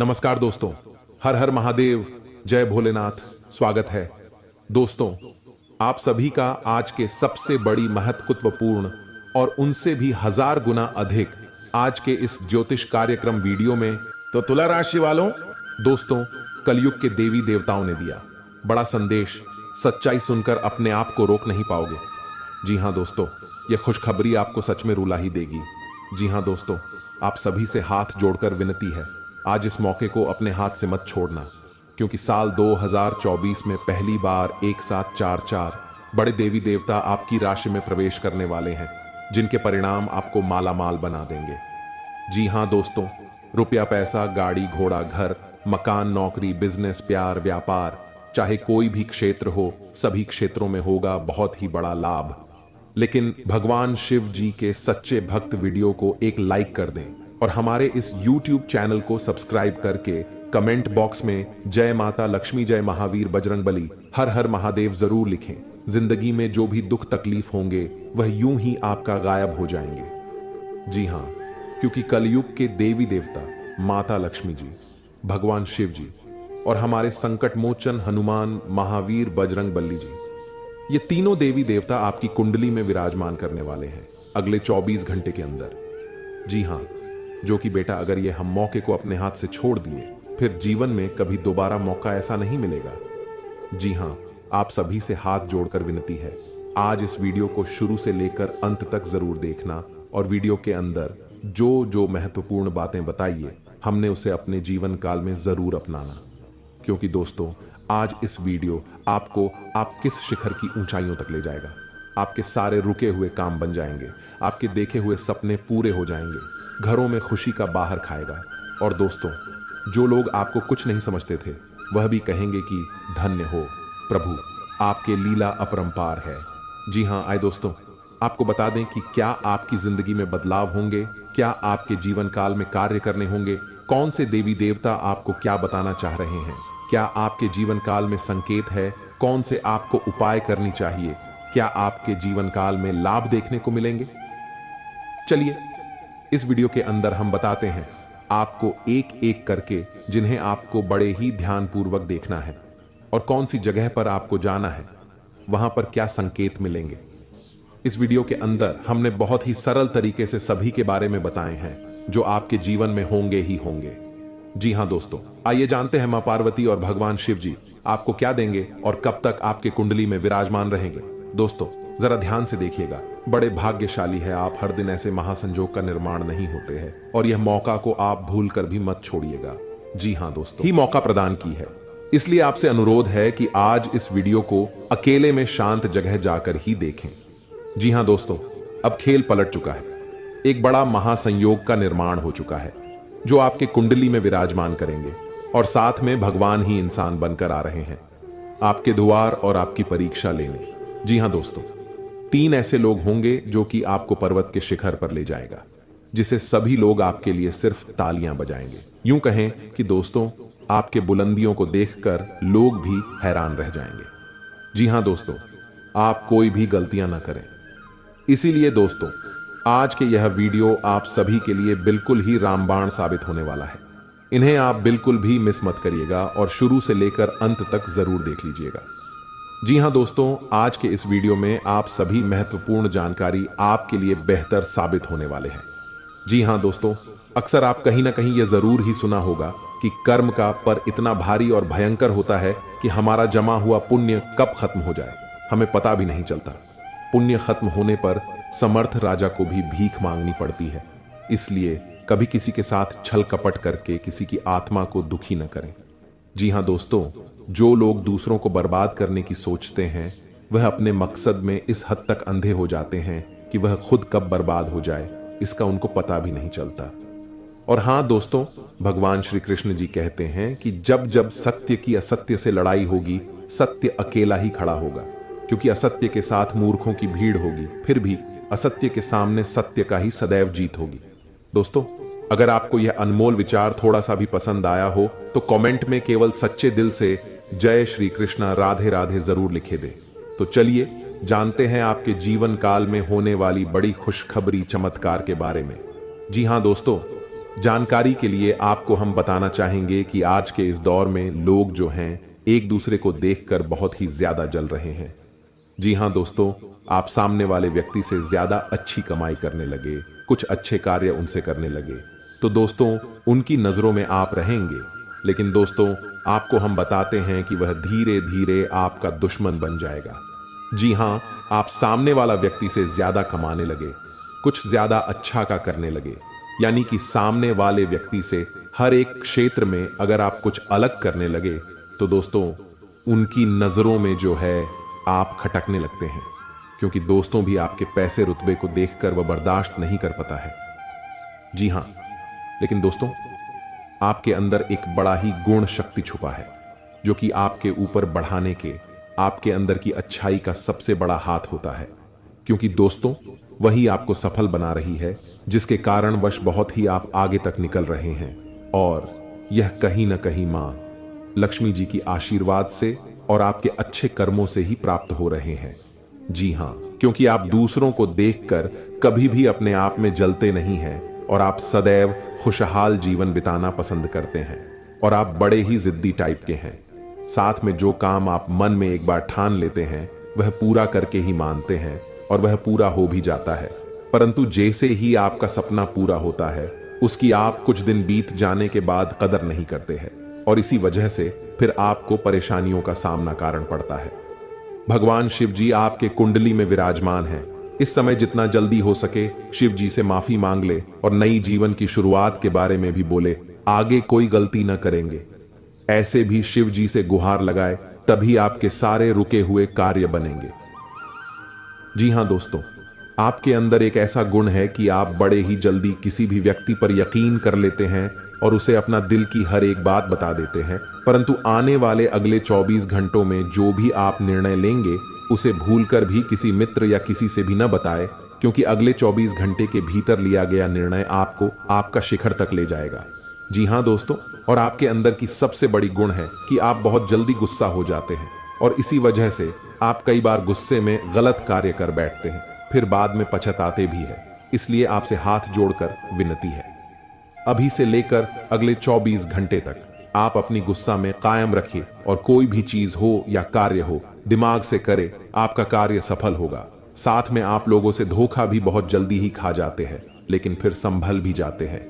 नमस्कार दोस्तों, हर हर महादेव, जय भोलेनाथ। स्वागत है दोस्तों आप सभी का आज के सबसे बड़ी महत्वपूर्ण और उनसे भी 1000 गुना अधिक आज के इस ज्योतिष कार्यक्रम वीडियो में। तो तुला राशि वालों, दोस्तों, कलयुग के देवी देवताओं ने दिया बड़ा संदेश। सच्चाई सुनकर अपने आप को रोक नहीं पाओगे। जी हां दोस्तों, यह खुशखबरी आपको सच में रुला ही देगी। जी हां दोस्तों, आप सभी से हाथ जोड़कर विनती है, आज इस मौके को अपने हाथ से मत छोड़ना, क्योंकि साल 2024 में पहली बार एक साथ 4 बड़े देवी देवता आपकी राशि में प्रवेश करने वाले हैं, जिनके परिणाम आपको माला माल बना देंगे। जी हां दोस्तों, रुपया पैसा, गाड़ी घोड़ा, घर मकान, नौकरी, बिजनेस, प्यार, व्यापार, चाहे कोई भी क्षेत्र हो, सभी क्षेत्रों में होगा बहुत ही बड़ा लाभ। लेकिन भगवान शिव जी के सच्चे भक्त वीडियो को एक लाइक कर दें और हमारे इस YouTube चैनल को सब्सक्राइब करके कमेंट बॉक्स में जय माता लक्ष्मी, जय महावीर बजरंगबली, हर हर महादेव जरूर लिखें। जिंदगी में जो भी दुख तकलीफ होंगे वह यूं ही आपका गायब हो जाएंगे। जी हां, क्योंकि कलयुग के देवी देवता माता लक्ष्मी जी, भगवान शिव जी और हमारे संकट मोचन हनुमान, महावीर, बजरंगबली जी, ये तीनों देवी देवता आपकी कुंडली में विराजमान करने वाले हैं अगले 24 घंटे के अंदर। जी हां, जो कि बेटा अगर ये हम मौके को अपने हाथ से छोड़ दिए, फिर जीवन में कभी दोबारा मौका ऐसा नहीं मिलेगा। जी हां, आप सभी से हाथ जोड़कर विनती है, आज इस वीडियो को शुरू से लेकर अंत तक जरूर देखना और वीडियो के अंदर जो जो महत्वपूर्ण बातें बताइए, हमने उसे अपने जीवन काल में जरूर अपनाना। क्योंकि दोस्तों, आज इस वीडियो आपको आप किस शिखर की ऊंचाइयों तक ले जाएगा। आपके सारे रुके हुए काम बन जाएंगे, आपके देखे हुए सपने पूरे हो जाएंगे, घरों में खुशी का बाहर खाएगा। और दोस्तों, जो लोग आपको कुछ नहीं समझते थे वह भी कहेंगे कि धन्य हो प्रभु, आपके लीला अपरंपार है। जी हां, आए दोस्तों, आपको बता दें कि क्या आपकी जिंदगी में बदलाव होंगे, क्या आपके जीवन काल में कार्य करने होंगे, कौन से देवी देवता आपको क्या बताना चाह रहे हैं, क्या आपके जीवन काल में संकेत है, कौन से आपको उपाय करनी चाहिए, क्या आपके जीवन काल में लाभ देखने को मिलेंगे। चलिए इस वीडियो के अंदर हम बताते हैं आपको एक एक करके, जिन्हें आपको बड़े ही ध्यानपूर्वक देखना है और कौन सी जगह पर आपको जाना है, वहां पर क्या संकेत मिलेंगे। इस वीडियो के अंदर हमने बहुत ही सरल तरीके से सभी के बारे में बताए हैं जो आपके जीवन में होंगे ही होंगे। जी हां दोस्तों, आइए जानते हैं मां पार्वती और भगवान शिव जी आपको क्या देंगे और कब तक आपके कुंडली में विराजमान रहेंगे। दोस्तों, जरा ध्यान से देखिएगा, बड़े भाग्यशाली है आप। हर दिन ऐसे महासंजोग का निर्माण नहीं होते हैं और यह मौका को आप भूल कर भी मत छोड़िएगा। जी हां दोस्तों, ही मौका प्रदान की है, इसलिए आपसे अनुरोध है कि आज इस वीडियो को अकेले में शांत जगह जाकर ही देखें। जी हां दोस्तों, अब खेल पलट चुका है, एक बड़ा महासंयोग का निर्माण हो चुका है जो आपके कुंडली में विराजमान करेंगे और साथ में भगवान ही इंसान बनकर आ रहे हैं आपके द्वार और आपकी परीक्षा लेने। जी हां दोस्तों, 3 ऐसे लोग होंगे जो कि आपको पर्वत के शिखर पर ले जाएगा, जिसे सभी लोग आपके लिए सिर्फ तालियां बजाएंगे। यूं कहें कि दोस्तों, आपके बुलंदियों को देखकर लोग भी हैरान रह जाएंगे। जी हां दोस्तों, आप कोई भी गलतियां ना करें। इसीलिए दोस्तों, आज के यह वीडियो आप सभी के लिए बिल्कुल ही रामबाण साबित होने वाला है। इन्हें आप बिल्कुल भी मिस मत करिएगा और शुरू से लेकर अंत तक जरूर देख लीजिएगा। जी हां दोस्तों, आज के इस वीडियो में आप सभी महत्वपूर्ण जानकारी आपके लिए बेहतर साबित होने वाले हैं। जी हां दोस्तों, अक्सर आप कहीं ना कहीं यह जरूर ही सुना होगा कि कर्म का पर इतना भारी और भयंकर होता है कि हमारा जमा हुआ पुण्य कब खत्म हो जाए हमें पता भी नहीं चलता। पुण्य खत्म होने पर समर्थ राजा को भी भीख मांगनी पड़ती है। इसलिए कभी किसी के साथ छल कपट करके किसी की आत्मा को दुखी न करें। जी हां दोस्तों, जो लोग दूसरों को बर्बाद करने की सोचते हैं वह अपने मकसद में इस हद तक अंधे हो जाते हैं कि वह खुद कब बर्बाद हो जाए इसका उनको पता भी नहीं चलता। और हां दोस्तों, भगवान श्री कृष्ण जी कहते हैं कि जब जब सत्य की असत्य से लड़ाई होगी, सत्य अकेला ही खड़ा होगा, क्योंकि असत्य के साथ मूर्खों की भीड़ होगी, फिर भी असत्य के सामने सत्य का ही सदैव जीत होगी। दोस्तों, अगर आपको यह अनमोल विचार थोड़ा सा भी पसंद आया हो तो कमेंट में केवल सच्चे दिल से जय श्री कृष्णा, राधे राधे जरूर लिखे दे। तो चलिए जानते हैं आपके जीवन काल में होने वाली बड़ी खुशखबरी चमत्कार के बारे में। जी हां दोस्तों, जानकारी के लिए आपको हम बताना चाहेंगे कि आज के इस दौर में लोग जो हैं एक दूसरे को देखकर बहुत ही ज्यादा जल रहे हैं। जी हां दोस्तों, आप सामने वाले व्यक्ति से ज्यादा अच्छी कमाई करने लगे, कुछ अच्छे कार्य उनसे करने लगे, तो दोस्तों उनकी नजरों में आप रहेंगे। लेकिन दोस्तों आपको हम बताते हैं कि वह धीरे धीरे आपका दुश्मन बन जाएगा। जी हां, आप सामने वाला व्यक्ति से ज्यादा कमाने लगे, कुछ ज्यादा अच्छा का करने लगे, यानी कि सामने वाले व्यक्ति से हर एक क्षेत्र में अगर आप कुछ अलग करने लगे तो दोस्तों उनकी नजरों में जो है आप खटकने लगते हैं, क्योंकि दोस्तों भी आपके पैसे रुतबे को देखकर वह बर्दाश्त नहीं कर पाता है। जी हां, लेकिन दोस्तों आपके अंदर एक बड़ा ही गुण शक्ति छुपा है, जो कि आपके ऊपर बढ़ाने के आपके अंदर की अच्छाई का सबसे बड़ा हाथ होता है। क्योंकि दोस्तों वही आपको सफल बना रही है, जिसके कारणवश बहुत ही आप आगे तक निकल रहे हैं, और यह कहीं ना कहीं मां लक्ष्मी जी की आशीर्वाद से और आपके अच्छे कर्मों से ही प्राप्त हो रहे हैं। जी हां, क्योंकि आप दूसरों को देखकर कभी भी अपने आप में जलते नहीं हैं और आप सदैव खुशहाल जीवन बिताना पसंद करते हैं, और आप बड़े ही जिद्दी टाइप के हैं। साथ में जो काम आप मन में एक बार ठान लेते हैं वह पूरा करके ही मानते हैं, और वह पूरा हो भी जाता है। परंतु जैसे ही आपका सपना पूरा होता है उसकी आप कुछ दिन बीत जाने के बाद कदर नहीं करते हैं, और इसी वजह से फिर आपको परेशानियों का सामना कारण पड़ता है। भगवान शिव जी आपके कुंडली में विराजमान हैं। इस समय जितना जल्दी हो सके शिव जी से माफी मांग ले और नई जीवन की शुरुआत के बारे में भी बोले, आगे कोई गलती न करेंगे। ऐसे भी शिव जी से गुहार लगाए, तभी आपके सारे रुके हुए कार्य बनेंगे। जी हां दोस्तों, आपके अंदर एक ऐसा गुण है कि आप बड़े ही जल्दी किसी भी व्यक्ति पर यकीन कर लेते हैं और उसे अपना दिल की हर एक बात बता देते हैं। परंतु आने वाले अगले 24 घंटों में जो भी आप निर्णय लेंगे उसे भूलकर भी किसी मित्र या किसी से भी न बताएं, क्योंकि अगले 24 घंटे के भीतर लिया गया निर्णय आपको आपका शिखर तक ले जाएगा। जी हां दोस्तों, और आपके अंदर की सबसे बड़ी गुण है कि आप बहुत जल्दी गुस्सा हो जाते हैं, और इसी वजह से आप कई बार गुस्से में गलत कार्य कर बैठते हैं, फिर बाद में पछताते भी हैं। इसलिए आपसे हाथ जोड़कर विनती है, अभी से लेकर अगले 24 घंटे तक आप अपनी गुस्सा में कायम रखिए, और कोई भी चीज हो या कार्य हो दिमाग से करे, आपका कार्य सफल होगा। साथ में आप लोगों से धोखा भी बहुत जल्दी ही खा जाते हैं, लेकिन फिर संभल भी जाते हैं।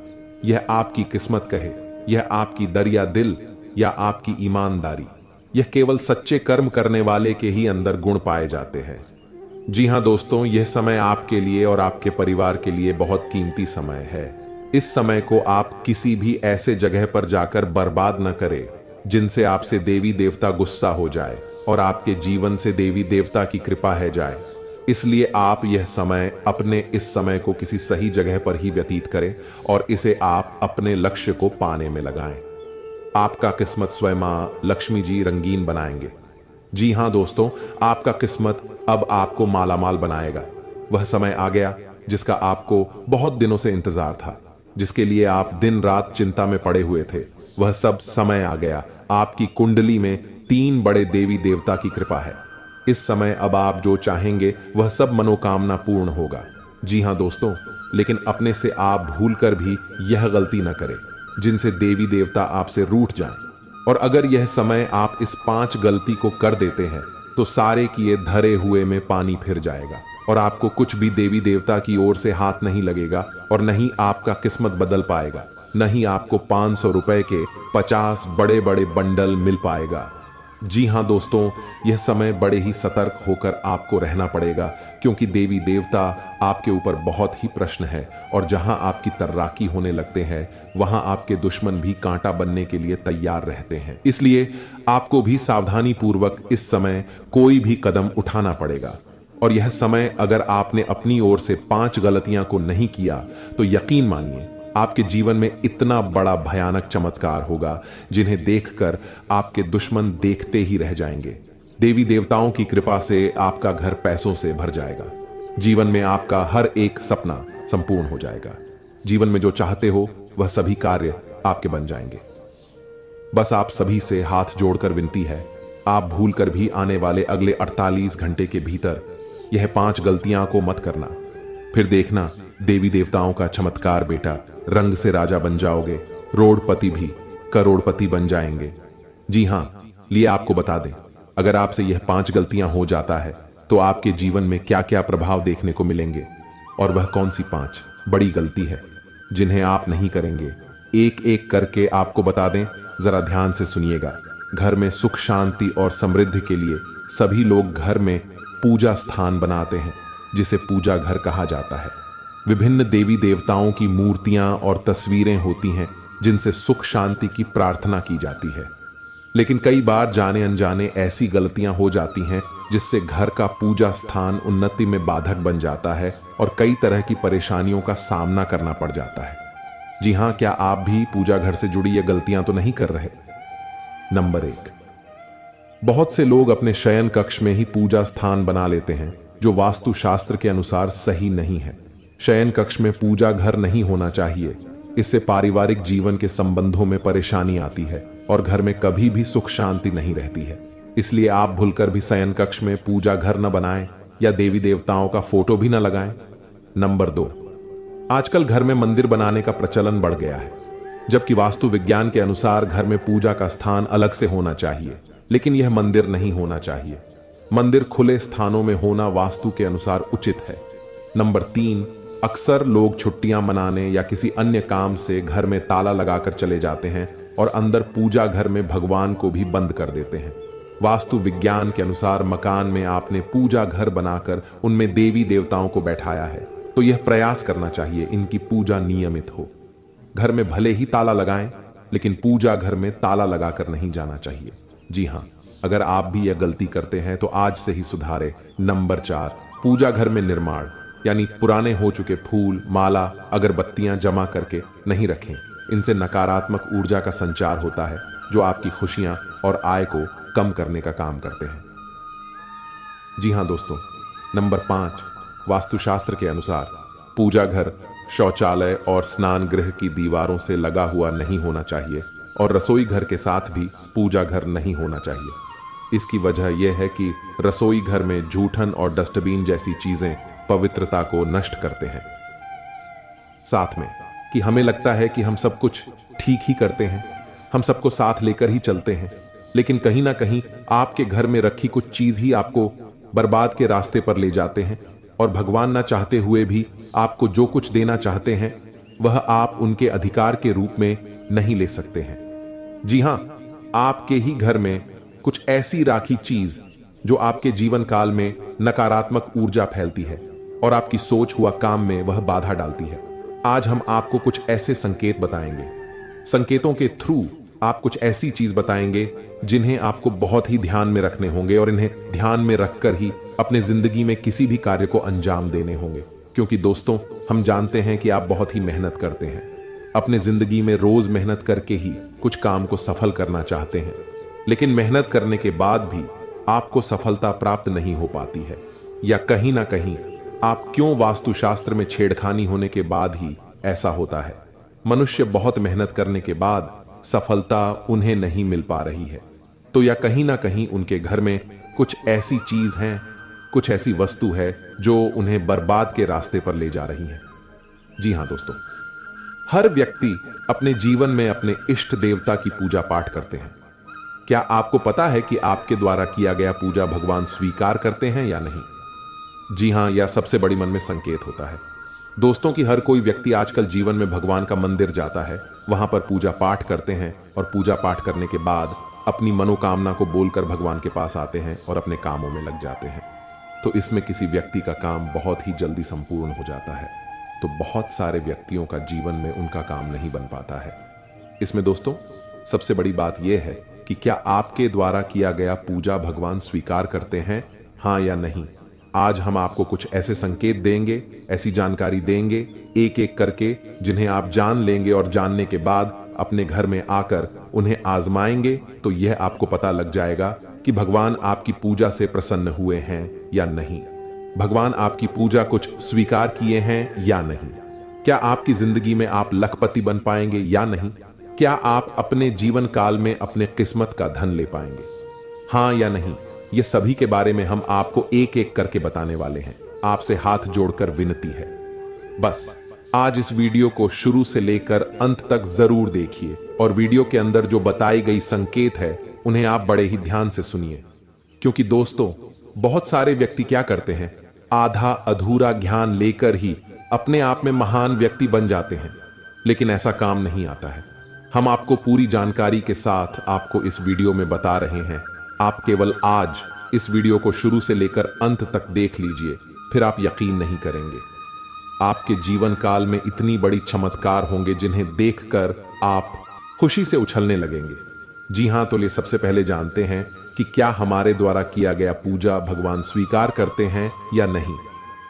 यह आपकी किस्मत कहे, यह आपकी दरिया दिल या आपकी ईमानदारी, यह केवल सच्चे कर्म करने वाले के ही अंदर गुण पाए जाते हैं। जी हां दोस्तों, यह समय आपके लिए और आपके परिवार के लिए बहुत कीमती समय है। इस समय को आप किसी भी ऐसे जगह पर जाकर बर्बाद न करें जिनसे आपसे देवी देवता गुस्सा हो जाए और आपके जीवन से देवी देवता की कृपा है जाए। इसलिए आप यह समय अपने इस समय को किसी सही जगह पर ही व्यतीत करें और इसे आप अपने लक्ष्य को पाने में लगाएं। आपका किस्मत स्वयं मां लक्ष्मी जी रंगीन बनाएंगे। जी हां दोस्तों, आपका किस्मत अब आपको मालामाल बनाएगा। वह समय आ गया जिसका आपको बहुत दिनों से इंतजार था, जिसके लिए आप दिन रात चिंता में पड़े हुए थे। वह सब समय आ गया। आपकी कुंडली में 3 बड़े देवी देवता की कृपा है। इस समय अब आप जो चाहेंगे वह सब मनोकामना पूर्ण होगा। जी हां दोस्तों, लेकिन अपने से आप भूलकर भी यह गलती न करें जिनसे देवी देवता आपसे रूठ जाएं। और अगर यह समय आप इस 5 गलती को कर देते हैं तो सारे किए धरे हुए में पानी फिर जाएगा, और आपको कुछ भी देवी देवता की ओर से हाथ नहीं लगेगा, और न ही आपका किस्मत बदल पाएगा, न ही आपको 500 रुपए के 50 बड़े बड़े बंडल मिल पाएगा। जी हां दोस्तों, यह समय बड़े ही सतर्क होकर आपको रहना पड़ेगा, क्योंकि देवी देवता आपके ऊपर बहुत ही प्रश्न है, और जहां आपकी तर्राकी होने लगते हैं वहां आपके दुश्मन भी कांटा बनने के लिए तैयार रहते हैं। इसलिए आपको भी सावधानी पूर्वक इस समय कोई भी कदम उठाना पड़ेगा। और यह समय अगर आपने अपनी ओर से 5 गलतियां को नहीं किया तो यकीन मानिए आपके जीवन में इतना बड़ा भयानक चमत्कार होगा जिन्हें देखकर आपके दुश्मन देखते ही रह जाएंगे। देवी देवताओं की कृपा से आपका घर पैसों से भर जाएगा। जीवन में आपका हर एक सपना संपूर्ण हो जाएगा। जीवन में जो चाहते हो वह सभी कार्य आपके बन जाएंगे। बस आप सभी से हाथ जोड़कर विनती है, आप भूलकर भी आने वाले अगले 48 घंटे के भीतर यह 5 गलतियां को मत करना। फिर देखना देवी देवताओं का चमत्कार बेटा, रंग से राजा बन जाओगे, रोडपति भी करोड़पति बन जाएंगे। जी हां, लिए आपको बता दें, अगर आपसे यह 5 गलतियां हो जाता है तो आपके जीवन में क्या क्या प्रभाव देखने को मिलेंगे, और वह कौन सी 5 बड़ी गलती है जिन्हें आप नहीं करेंगे, एक एक करके आपको बता दें। जरा ध्यान से सुनिएगा। घर में सुख शांति और समृद्धि के लिए सभी लोग घर में पूजा स्थान बनाते हैं, जिसे पूजा घर कहा जाता है। विभिन्न देवी देवताओं की मूर्तियां और तस्वीरें होती हैं जिनसे सुख शांति की प्रार्थना की जाती है। लेकिन कई बार जाने अनजाने ऐसी गलतियां हो जाती हैं जिससे घर का पूजा स्थान उन्नति में बाधक बन जाता है और कई तरह की परेशानियों का सामना करना पड़ जाता है। जी हां, क्या आप भी पूजा घर से जुड़ी ये गलतियां तो नहीं कर रहे? नंबर 1, बहुत से लोग अपने शयन कक्ष में ही पूजा स्थान बना लेते हैं, जो वास्तु शास्त्र के अनुसार सही नहीं है। शयन कक्ष में पूजा घर नहीं होना चाहिए। इससे पारिवारिक जीवन के संबंधों में परेशानी आती है और घर में कभी भी सुख शांति नहीं रहती है। इसलिए आप भूलकर भी शयन कक्ष में पूजा घर न बनाएं या देवी देवताओं का फोटो भी न लगाएं। नंबर 2, आजकल घर में मंदिर बनाने का प्रचलन बढ़ गया है, जबकि वास्तु विज्ञान के अनुसार घर में पूजा का स्थान अलग से होना चाहिए, लेकिन यह मंदिर नहीं होना चाहिए। मंदिर खुले स्थानों में होना वास्तु के अनुसार उचित है। नंबर 3, अक्सर लोग छुट्टियां मनाने या किसी अन्य काम से घर में ताला लगाकर चले जाते हैं और अंदर पूजा घर में भगवान को भी बंद कर देते हैं। वास्तु विज्ञान के अनुसार मकान में आपने पूजा घर बनाकर उनमें देवी देवताओं को बैठाया है, तो यह प्रयास करना चाहिए इनकी पूजा नियमित हो। घर में भले ही ताला लगाएं, लेकिन पूजा घर में ताला लगाकर नहीं जाना चाहिए। जी हां, अगर आप भी यह गलती करते हैं तो आज से ही सुधारें। नंबर 4, पूजा घर में निर्माण यानी पुराने हो चुके फूल, माला, अगरबत्तियां जमा करके नहीं रखें। इनसे नकारात्मक ऊर्जा का संचार होता है, जो आपकी खुशियां और आय को कम करने का काम करते हैं। जी हां दोस्तों, नंबर 5, वास्तुशास्त्र के अनुसार पूजा घर शौचालय और स्नान गृह की दीवारों से लगा हुआ नहीं होना चाहिए और रसोई घर के साथ भी पूजा घर नहीं होना चाहिए। इसकी वजह यह है कि रसोई घर में जूठन और डस्टबिन जैसी चीजें पवित्रता को नष्ट करते हैं। साथ में कि हमें लगता है कि हम सब कुछ ठीक ही करते हैं, हम सबको साथ लेकर ही चलते हैं, लेकिन कहीं ना कहीं आपके घर में रखी कुछ चीज ही आपको बर्बाद के रास्ते पर ले जाते हैं और भगवान ना चाहते हुए भी आपको जो कुछ देना चाहते हैं वह आप उनके अधिकार के रूप में नहीं ले सकते हैं। जी हां, आपके ही घर में कुछ ऐसी राखी चीज जो आपके जीवन काल में नकारात्मक ऊर्जा फैलती है और आपकी सोच हुआ काम में वह बाधा डालती है। आज हम आपको कुछ ऐसे संकेत बताएंगे। संकेतों के थ्रू आप कुछ ऐसी चीज बताएंगे जिन्हें आपको बहुत ही ध्यान में रखने होंगे और इन्हें ध्यान में रखकर ही अपने जिंदगी में किसी भी कार्य को अंजाम देने होंगे। क्योंकि दोस्तों, हम जानते हैं कि आप बहुत ही मेहनत करते हैं, अपने जिंदगी में रोज मेहनत करके ही कुछ काम को सफल करना चाहते हैं, लेकिन मेहनत करने के बाद भी आपको सफलता प्राप्त नहीं हो पाती है, या कहीं ना कहीं आप क्यों वास्तुशास्त्र में छेड़खानी होने के बाद ही ऐसा होता है। मनुष्य बहुत मेहनत करने के बाद सफलता उन्हें नहीं मिल पा रही है, तो या कहीं ना कहीं उनके घर में कुछ ऐसी चीज है, कुछ ऐसी वस्तु है जो उन्हें बर्बाद के रास्ते पर ले जा रही है। जी हां दोस्तों, हर व्यक्ति अपने जीवन में अपने इष्ट देवता की पूजा पाठ करते हैं। क्या आपको पता है कि आपके द्वारा किया गया पूजा भगवान स्वीकार करते हैं या नहीं? जी हां, यह सबसे बड़ी मन में संकेत होता है दोस्तों कि हर कोई व्यक्ति आजकल जीवन में भगवान का मंदिर जाता है, वहां पर पूजा पाठ करते हैं और पूजा पाठ करने के बाद अपनी मनोकामना को बोलकर भगवान के पास आते हैं और अपने कामों में लग जाते हैं। तो इसमें किसी व्यक्ति का काम बहुत ही जल्दी संपूर्ण हो जाता है, तो बहुत सारे व्यक्तियों का जीवन में उनका काम नहीं बन पाता है। इसमें दोस्तों सबसे बड़ी बात यह है कि क्या आपके द्वारा किया गया पूजा भगवान स्वीकार करते हैं, हां या नहीं। आज हम आपको कुछ ऐसे संकेत देंगे, ऐसी जानकारी देंगे एक एक करके, जिन्हें आप जान लेंगे और जानने के बाद अपने घर में आकर उन्हें आजमाएंगे तो यह आपको पता लग जाएगा कि भगवान आपकी पूजा से प्रसन्न हुए हैं या नहीं, भगवान आपकी पूजा कुछ स्वीकार किए हैं या नहीं। क्या आपकी जिंदगी में आप लखपति बन पाएंगे या नहीं? क्या आप अपने जीवन काल में अपने किस्मत का धन ले पाएंगे, हां या नहीं? ये सभी के बारे में हम आपको एक एक करके बताने वाले हैं। आपसे हाथ जोड़कर विनती है, बस आज इस वीडियो को शुरू से लेकर अंत तक जरूर देखिए और वीडियो के अंदर जो बताई गई संकेत है उन्हें आप बड़े ही ध्यान से सुनिए, क्योंकि दोस्तों बहुत सारे व्यक्ति क्या करते हैं, आधा अधूरा ज्ञान लेकर ही अपने आप में महान व्यक्ति बन जाते हैं, लेकिन ऐसा काम नहीं आता है। हम आपको पूरी जानकारी के साथ आपको इस वीडियो में बता रहे हैं। आप केवल आज इस वीडियो को शुरू से लेकर अंत तक देख लीजिए, फिर आप यकीन नहीं करेंगे। आपके जीवन काल में इतनी बड़ी चमत्कार होंगे जिन्हें देखकर आप खुशी से उछलने लगेंगे। जी हां, तो ये सबसे पहले जानते हैं कि क्या हमारे द्वारा किया गया पूजा भगवान स्वीकार करते हैं या नहीं।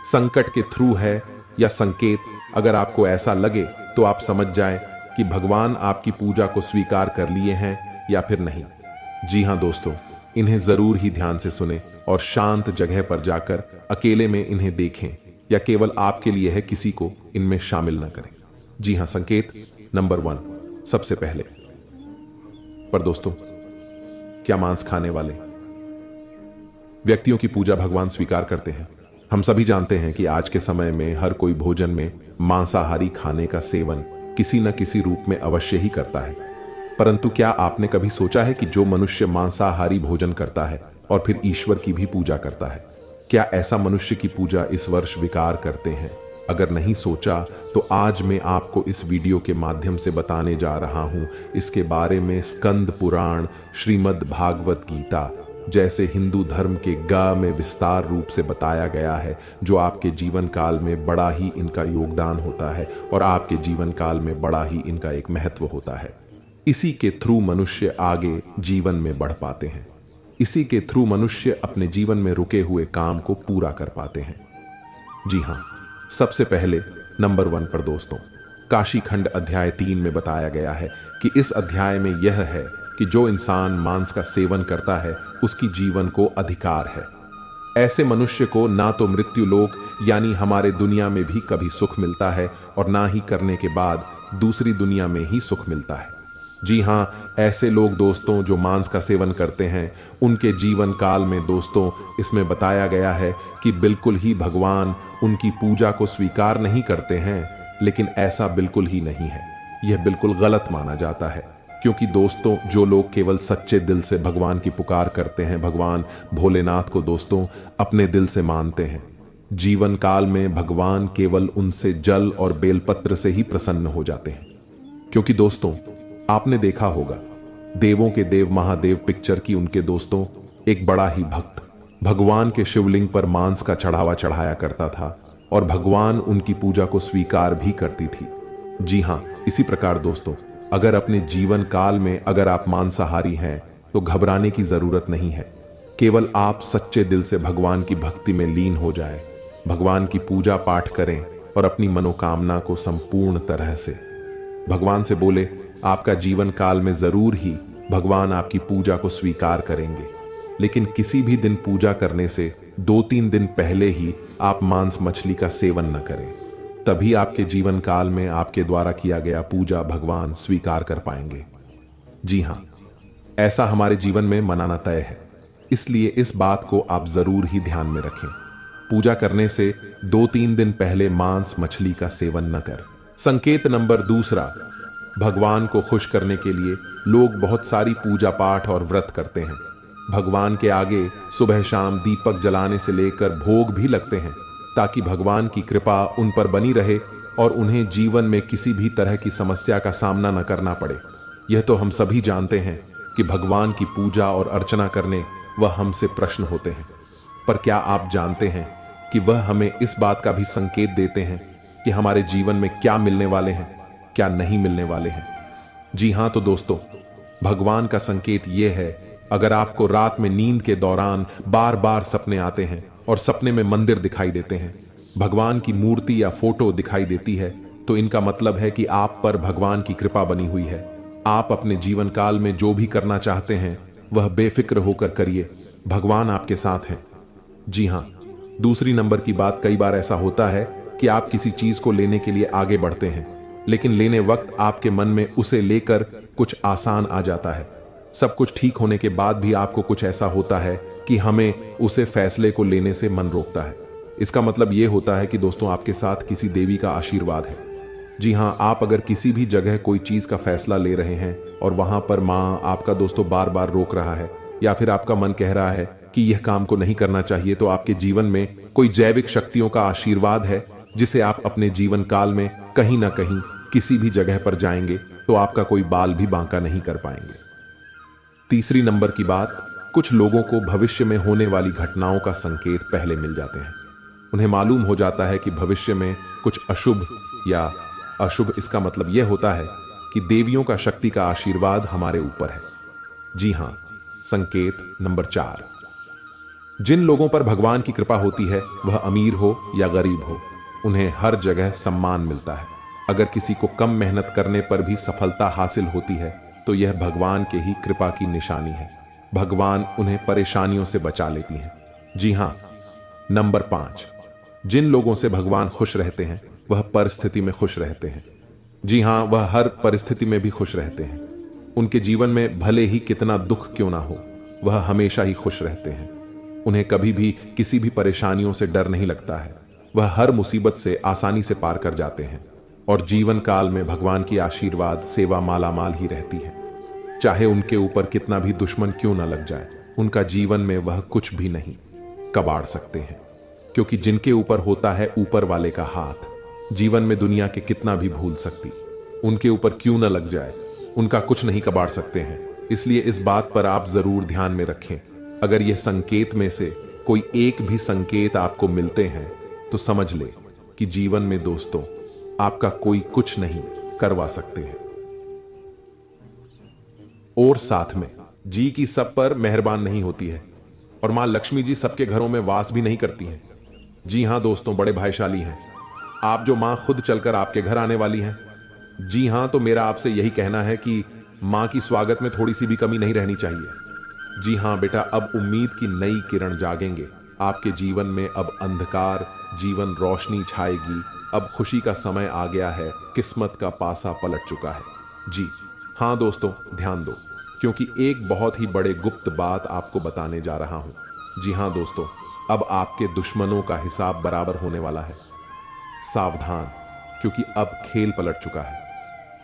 संकट के थ्रू है या संकेत, अगर आपको ऐसा लगे तो आप समझ जाएं कि भगवान आपकी पूजा को स्वीकार कर लिए हैं या फिर नहीं। जी हां दोस्तों, इन्हें जरूर ही ध्यान से सुने और शांत जगह पर जाकर अकेले में इन्हें देखें, या केवल आपके लिए है, किसी को इनमें शामिल न करें। जी हां, संकेत नंबर 1 सबसे पहले। पर दोस्तों, क्या मांस खाने वाले व्यक्तियों की पूजा भगवान स्वीकार करते हैं? हम सभी जानते हैं कि आज के समय में हर कोई भोजन में मांसाहारी खाने का सेवन किसी न किसी रूप में अवश्य ही करता है। परंतु क्या आपने कभी सोचा है कि जो मनुष्य मांसाहारी भोजन करता है और फिर ईश्वर की भी पूजा करता है, क्या ऐसा मनुष्य की पूजा इस वर्ष विकार करते हैं? अगर नहीं सोचा तो आज मैं आपको इस वीडियो के माध्यम से बताने जा रहा हूं इसके बारे में। स्कंद पुराण, श्रीमद् भागवत गीता जैसे हिंदू धर्म के गा में विस्तार रूप से बताया गया है, जो आपके जीवन काल में बड़ा ही इनका योगदान होता है और आपके जीवन काल में बड़ा ही इनका एक महत्व होता है। इसी के थ्रू मनुष्य आगे जीवन में बढ़ पाते हैं। इसी के थ्रू मनुष्य अपने जीवन में रुके हुए काम को पूरा कर पाते हैं। जी हां, सबसे पहले नंबर 1 पर दोस्तों, काशी खंड अध्याय 3 में बताया गया है कि इस अध्याय में यह है कि जो इंसान मांस का सेवन करता है उसकी जीवन को अधिकार है। ऐसे मनुष्य को ना तो मृत्यु लोक यानी हमारे दुनिया में भी कभी सुख मिलता है और ना ही करने के बाद दूसरी दुनिया में ही सुख मिलता है। जी हां, ऐसे लोग दोस्तों जो मांस का सेवन करते हैं, उनके जीवन काल में दोस्तों इसमें बताया गया है कि बिल्कुल ही भगवान उनकी पूजा को स्वीकार नहीं करते हैं। लेकिन ऐसा बिल्कुल ही नहीं है, यह बिल्कुल गलत माना जाता है। क्योंकि दोस्तों जो लोग केवल सच्चे दिल से भगवान की पुकार करते हैं, भगवान भोलेनाथ को दोस्तों अपने दिल से मानते हैं, जीवन काल में भगवान केवल उनसे जल और बेलपत्र से ही प्रसन्न हो जाते हैं। क्योंकि दोस्तों आपने देखा होगा, देवों के देव महादेव पिक्चर की उनके दोस्तों एक बड़ा ही भक्त भगवान के शिवलिंग पर मांस का चढ़ावा चढ़ाया करता था और भगवान उनकी पूजा को स्वीकार भी करती थी। जी हां, इसी प्रकार दोस्तों अगर अपने जीवन काल में अगर आप मांसाहारी हैं तो घबराने की जरूरत नहीं है। केवल आप सच्चे दिल से भगवान की भक्ति में लीन हो जाए, भगवान की पूजा पाठ करें और अपनी मनोकामना को संपूर्ण तरह से भगवान से बोले, आपका जीवन काल में जरूर ही भगवान आपकी पूजा को स्वीकार करेंगे। लेकिन किसी भी दिन पूजा करने से 2-3 दिन पहले ही आप मांस मछली का सेवन न करें, तभी आपके जीवन काल में आपके द्वारा किया गया पूजा भगवान स्वीकार कर पाएंगे। जी हां, ऐसा हमारे जीवन में मनाना तय है, इसलिए इस बात को आप जरूर ही ध्यान में रखें। पूजा करने से 2-3 दिन पहले मांस मछली का सेवन न कर। संकेत नंबर 2, भगवान को खुश करने के लिए लोग बहुत सारी पूजा पाठ और व्रत करते हैं। भगवान के आगे सुबह शाम दीपक जलाने से लेकर भोग भी लगते हैं, ताकि भगवान की कृपा उन पर बनी रहे और उन्हें जीवन में किसी भी तरह की समस्या का सामना न करना पड़े। यह तो हम सभी जानते हैं कि भगवान की पूजा और अर्चना करने वह हमसे प्रश्न होते हैं, पर क्या आप जानते हैं कि वह हमें इस बात का भी संकेत देते हैं कि हमारे जीवन में क्या मिलने वाले हैं, क्या नहीं मिलने वाले हैं। जी हां, तो दोस्तों भगवान का संकेत यह है, अगर आपको रात में नींद के दौरान बार बार सपने आते हैं और सपने में मंदिर दिखाई देते हैं, भगवान की मूर्ति या फोटो दिखाई देती है, तो इनका मतलब है कि आप पर भगवान की कृपा बनी हुई है। आप अपने जीवन काल में जो भी करना चाहते हैं वह बेफिक्र होकर करिए, भगवान आपके साथ हैं। जी हां, दूसरी नंबर की बात, कई बार ऐसा होता है कि आप किसी चीज को लेने के लिए आगे बढ़ते हैं, लेकिन लेने वक्त आपके मन में उसे लेकर कुछ आसान आ जाता है। सब कुछ ठीक होने के बाद भी आपको कुछ ऐसा होता है कि हमें उसे फैसले को लेने से मन रोकता है। इसका मतलब ये होता है कि दोस्तों आपके साथ किसी देवी का आशीर्वाद है। जी हाँ, आप अगर किसी भी जगह कोई चीज का फैसला ले रहे हैं और वहां पर माँ आपका दोस्तों बार बार रोक रहा है या फिर आपका मन कह रहा है कि यह काम को नहीं करना चाहिए, तो आपके जीवन में कोई जैविक शक्तियों का आशीर्वाद है जिसे आप अपने जीवन काल में कहीं ना कहीं किसी भी जगह पर जाएंगे तो आपका कोई बाल भी बांका नहीं कर पाएंगे। तीसरी नंबर की बात, कुछ लोगों को भविष्य में होने वाली घटनाओं का संकेत पहले मिल जाते हैं। उन्हें मालूम हो जाता है कि भविष्य में कुछ अशुभ या अशुभ, इसका मतलब यह होता है कि देवियों का शक्ति का आशीर्वाद हमारे ऊपर है। जी हां, संकेत नंबर 4, जिन लोगों पर भगवान की कृपा होती है, वह अमीर हो या गरीब हो, उन्हें हर जगह सम्मान मिलता है। अगर किसी को कम मेहनत करने पर भी सफलता हासिल होती है तो यह भगवान के ही कृपा की निशानी है। भगवान उन्हें परेशानियों से बचा लेती हैं। जी हां, नंबर 5, जिन लोगों से भगवान खुश रहते हैं वह परिस्थिति में खुश रहते हैं। जी हां, वह हर परिस्थिति में भी खुश रहते हैं। उनके जीवन में भले ही कितना दुख क्यों ना हो, वह हमेशा ही खुश रहते हैं। उन्हें कभी भी किसी भी परेशानियों से डर नहीं लगता है। वह हर मुसीबत से आसानी से पार कर जाते हैं और जीवन काल में भगवान की आशीर्वाद सेवा मालामाल ही रहती है। चाहे उनके ऊपर कितना भी दुश्मन क्यों ना लग जाए, उनका जीवन में वह कुछ भी नहीं कबाड़ सकते हैं, क्योंकि जिनके ऊपर होता है ऊपर वाले का हाथ, जीवन में दुनिया के कितना भी भूल सकती, उनके ऊपर क्यों ना लग जाए, उनका कुछ नहीं कबाड़ सकते हैं। इसलिए इस बात पर आप जरूर ध्यान में रखें। अगर यह संकेत में से कोई एक भी संकेत आपको मिलते हैं तो समझ ले कि जीवन में दोस्तों आपका कोई कुछ नहीं करवा सकते हैं। और साथ में जी की सब पर मेहरबान नहीं होती है और मां लक्ष्मी जी सबके घरों में वास भी नहीं करती हैं। जी हां दोस्तों, बड़े भाग्यशाली हैं आप जो मां खुद चलकर आपके घर आने वाली हैं। जी हां, तो मेरा आपसे यही कहना है कि मां की स्वागत में थोड़ी सी भी कमी नहीं रहनी चाहिए। जी हां बेटा, अब उम्मीद की नई किरण जागेंगे आपके जीवन में। अब अंधकार जीवन रोशनी छाएगी। अब खुशी का समय आ गया है, किस्मत का पासा पलट चुका है। जी हां दोस्तों, ध्यान दो, क्योंकि एक बहुत ही बड़े गुप्त बात आपको बताने जा रहा हूं। जी हां दोस्तों, अब आपके दुश्मनों का हिसाब बराबर होने वाला है। सावधान, क्योंकि अब खेल पलट चुका है।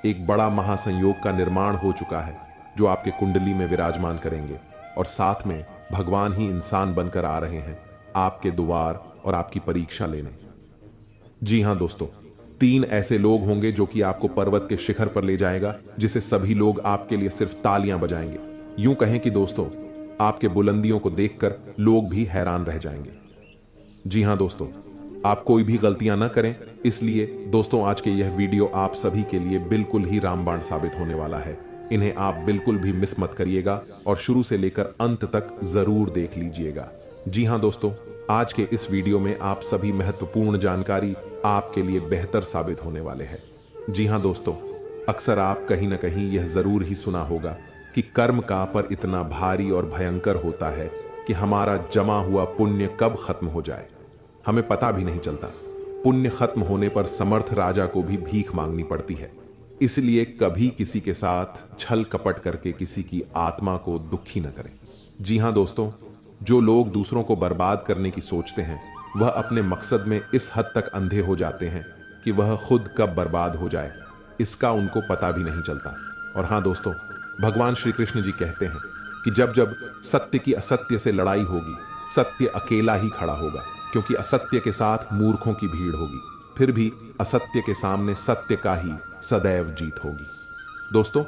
एक बड़ा महासंयोग का निर्माण हो चुका है जो आपके कुंडली में विराजमान करेंगे, और साथ में भगवान ही इंसान बनकर आ रहे हैं आपके द्वार और आपकी परीक्षा लेने। जी हां दोस्तों, 3 ऐसे लोग होंगे जो कि आपको पर्वत के शिखर पर ले जाएगा, जिसे सभी लोग आपके लिए सिर्फ तालियां बजाएंगे। यूं कहें कि दोस्तों, आपके बुलंदियों को देखकर लोग भी हैरान रह जाएंगे। जी हां दोस्तों, आप कोई भी गलतियां ना करें। इसलिए दोस्तों, आज के यह वीडियो आप सभी के लिए बिल्कुल ही रामबाण साबित होने वाला है। इन्हें आप बिल्कुल भी मिस मत करिएगा और शुरू से लेकर अंत तक जरूर देख लीजिएगा। जी हां दोस्तों, आज के इस वीडियो में आप सभी महत्वपूर्ण जानकारी आपके लिए बेहतर साबित होने वाले हैं। जी हां दोस्तों, अक्सर आप कहीं ना कहीं यह जरूर ही सुना होगा कि कर्म का पर इतना भारी और भयंकर होता है कि हमारा जमा हुआ पुण्य कब खत्म हो जाए हमें पता भी नहीं चलता। पुण्य खत्म होने पर समर्थ राजा को भी भीख मांगनी पड़ती है। इसलिए कभी किसी के साथ छल कपट करके किसी की आत्मा को दुखी न करें। जी हां दोस्तों, जो लोग दूसरों को बर्बाद करने की सोचते हैं वह अपने मकसद में इस हद तक अंधे हो जाते हैं कि वह खुद कब बर्बाद हो जाए इसका उनको पता भी नहीं चलता। और हां दोस्तों, भगवान श्री कृष्ण जी कहते हैं कि जब जब सत्य की असत्य से लड़ाई होगी, सत्य अकेला ही खड़ा होगा, क्योंकि असत्य के साथ मूर्खों की भीड़ होगी। फिर भी असत्य के सामने सत्य का ही सदैव जीत होगी। दोस्तों,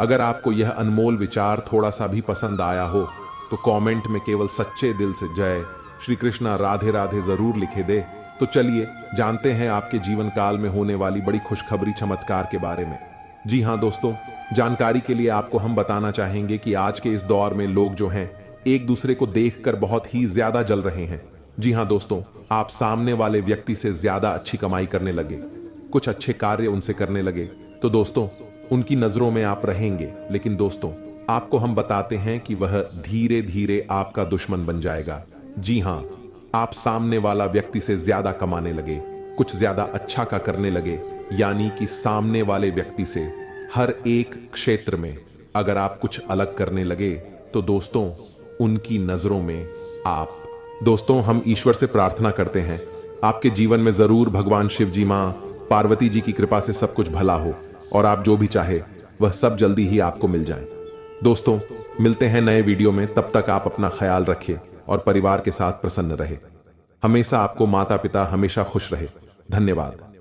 अगर आपको यह अनमोल विचार थोड़ा सा भी पसंद आया हो तो कमेंट में केवल सच्चे दिल से जय श्री कृष्णा राधे राधे जरूर लिखे दे। तो चलिए जानते हैं आपके जीवन काल में होने वाली बड़ी खुशखबरी चमत्कार के बारे में। जी हां दोस्तों, जानकारी के लिए आपको हम बताना चाहेंगे कि आज के इस दौर में लोग जो हैं एक दूसरे को देखकर बहुत ही ज्यादा जल रहे हैं। जी हां दोस्तों, आप सामने वाले व्यक्ति से ज्यादा अच्छी कमाई करने लगे, कुछ अच्छे कार्य उनसे करने लगे तो दोस्तों उनकी नजरों में आप रहेंगे। लेकिन दोस्तों, आपको हम बताते हैं कि वह धीरे धीरे आपका दुश्मन बन जाएगा। जी हां, आप सामने वाला व्यक्ति से ज्यादा कमाने लगे, कुछ ज्यादा अच्छा का करने लगे, यानी कि सामने वाले व्यक्ति से हर एक क्षेत्र में अगर आप कुछ अलग करने लगे तो दोस्तों उनकी नजरों में आप दोस्तों, हम ईश्वर से प्रार्थना करते हैं आपके जीवन में जरूर भगवान शिव जी, मां पार्वती जी की कृपा से सब कुछ भला हो और आप जो भी चाहे वह सब जल्दी ही आपको मिल जाए। दोस्तों, मिलते हैं नए वीडियो में, तब तक आप अपना ख्याल रखें और परिवार के साथ प्रसन्न रहे। हमेशा आपको माता पिता हमेशा खुश रहे। धन्यवाद।